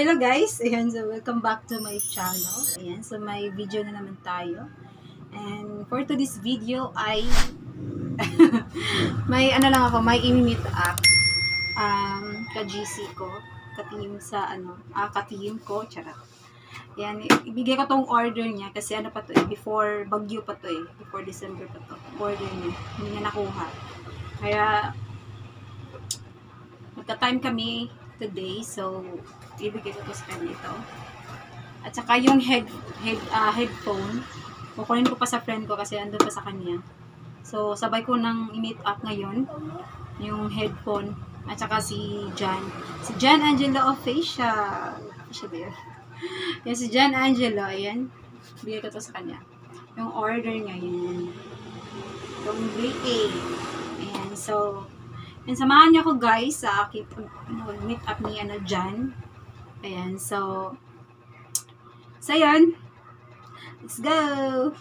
Hello guys! Ayan, so welcome back to my channel. Ayan, so may video na naman tayo. And for today's video ay may may i-meet up ka-GC ko, ka-team sa ka-team ko, charot. Ayan, ibigay ko tong order niya kasi pa to before bagyo pa to before December pa to. Order niya, hindi niya nakuha. Kaya magka-time kami today, so ibigay ko to sa kanya ito. At saka yung headphone, kukunin ko pa sa friend ko kasi andun pa sa kanya. So, sabay ko nang i-meet up ngayon, yung headphone, at saka si Jan. Si Jan Angelo Official. Siya ba yun? Yan, si Jan Angelo, ayan. Bigay ko to sa kanya. Yung order niya, yun. Yung VA. Ayan, so, samahan niyo ko guys sa aking meet up ni Jan. Ayan, so yan. Let's go!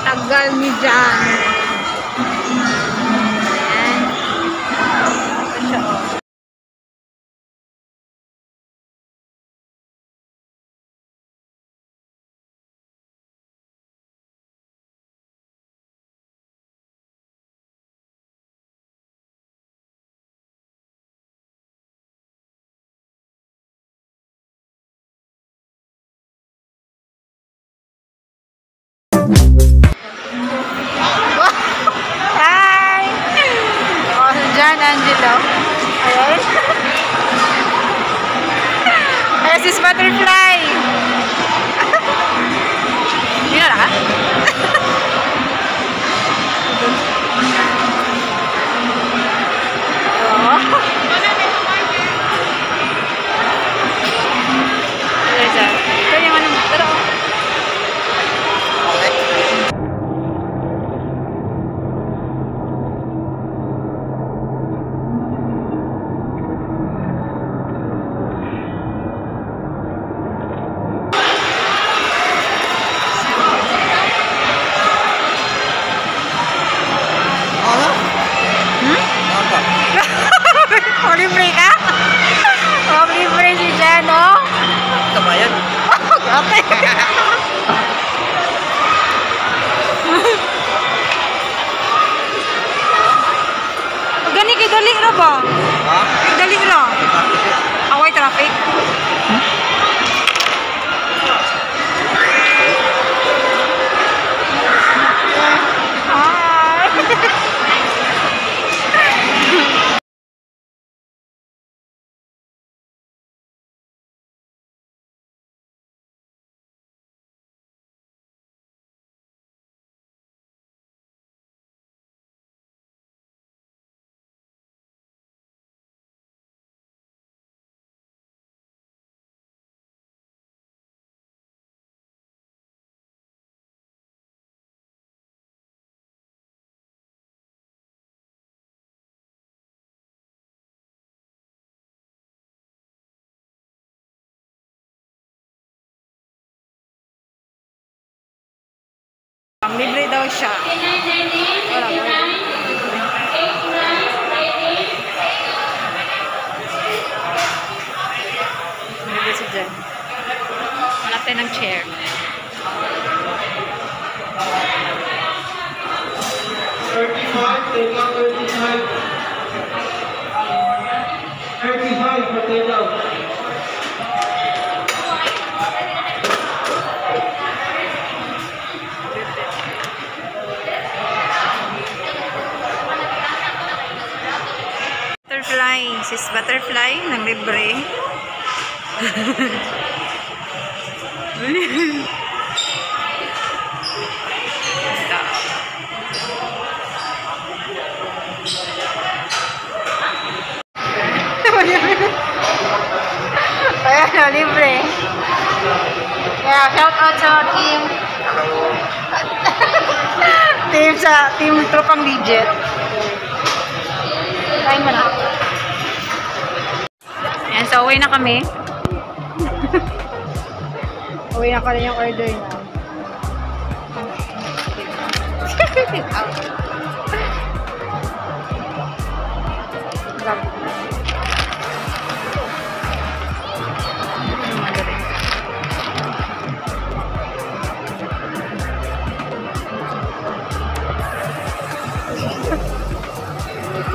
Tagal ni Jan. Ayan. Ito siya, oh. Jan Angelo. Ayan. Ayan si Butterfly. Hindi na ka? Libre ka? Libre si Jan, no? Kabayan. Grabe. dali na ba? Ha? Dali na. Away traffic. Libre daw siya. Wala ba? Libre si Jen. Wala tayo ng chair. Butterfly, sis butterfly ng libre. Ayan, libre. Kaya shout out sa team. Team Tropang Digit. Kain mo na. Ayan, so uwi na kami. Uwi na pala yung order na.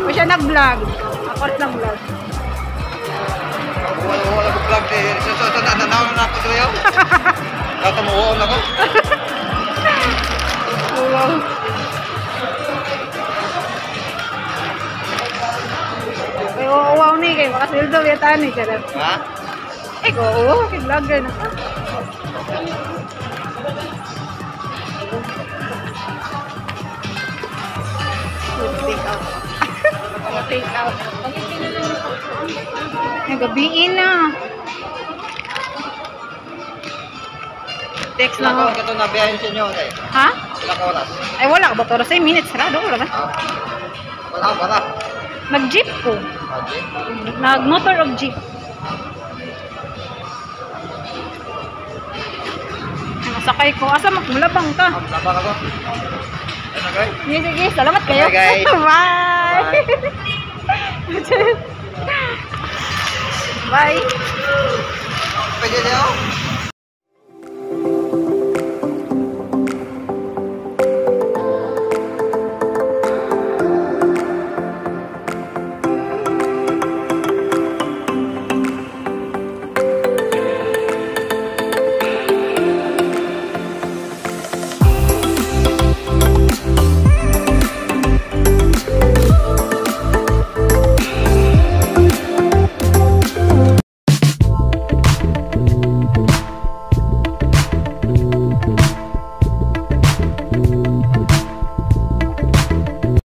O siya nag-vlog. Ako rin nag-vlog. Wala ko vlog eh. Nanawin na ako sa'yo. Tatamuoon ako. Wow. Ay, wow ni kay makasildo yata ni charot. Ha? Ay, oo, kay vlogger na ka. Take out. Take out. Nagabiin na. Text Ilang lang. kawan ka ito nabiyahin sa inyo? Ha? Ilang kawalas? Ay, wala ka ba? Toro 6 minutes. Sarado ko lang. Wala. Nag-jeep ko. Haji? Nag-motor of jeep. Sakay ko. Asa magmulabang ka? Labang ako. Ano guys? Sige. Salamat kayo. Okay, guys. Bye. Bye. Pwede niyo?